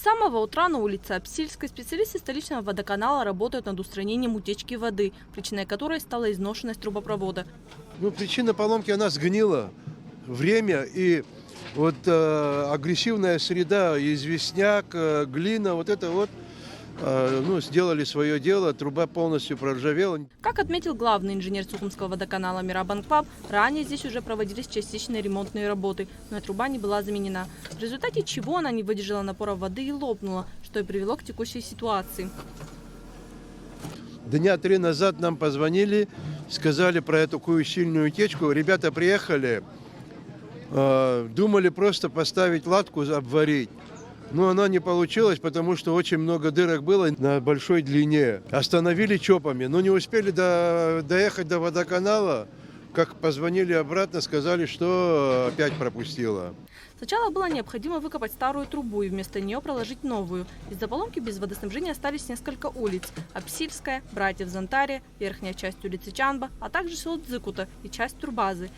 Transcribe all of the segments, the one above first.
самого утра на улице Апсильской специалисты столичного водоканала работают над устранением утечки воды, причиной которой стала изношенность трубопровода. Причина поломки, она сгнила. Время и агрессивная среда, известняк, глина, сделали свое дело, труба полностью проржавела. Как отметил главный инженер Сухумского водоканала Мирабан Клаб, ранее здесь уже проводились частичные ремонтные работы, но труба не была заменена. В результате чего она не выдержала напора воды и лопнула, что и привело к текущей ситуации. Дня 3 назад нам позвонили, сказали про такую сильную утечку. Ребята приехали, думали просто поставить латку, обварить. Но она не получилась, потому что очень много дырок было на большой длине. Остановили ЧОПами, но не успели доехать до водоканала. Как позвонили обратно, сказали, что опять пропустила. Сначала было необходимо выкопать старую трубу и вместо нее проложить новую. Из-за поломки без водоснабжения остались несколько улиц: Апсильская, Братьев Зонтария, верхняя часть улицы Чанба, а также село Дзыкута и часть турбазы.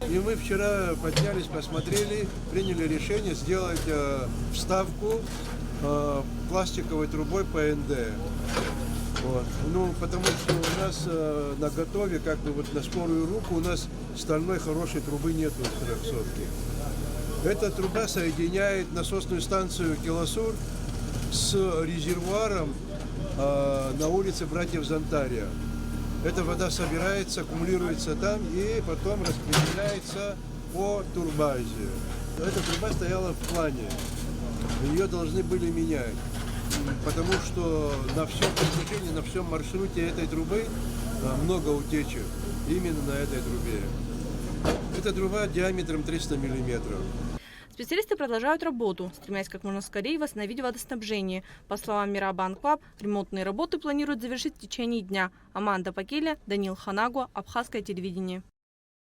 И мы вчера поднялись, посмотрели, приняли решение сделать вставку пластиковой трубой ПНД. Потому что у нас на готове, на скорую руку, у нас стальной хорошей трубы нету 300-ки. Эта труба соединяет насосную станцию Киласур с резервуаром на улице Братьев Зонтария. Эта вода собирается, аккумулируется там и потом распределяется по турбазе. Эта труба стояла в плане. Ее должны были менять, потому что на всем протяжении, на всем маршруте этой трубы много утечек именно на этой трубе. Эта труба диаметром 300 миллиметров. Специалисты продолжают работу, стремясь как можно скорее восстановить водоснабжение. По словам Мирабан Клаб, ремонтные работы планируют завершить в течение дня. Аманда Пакеля, Данил Ханагуа, Абхазское телевидение.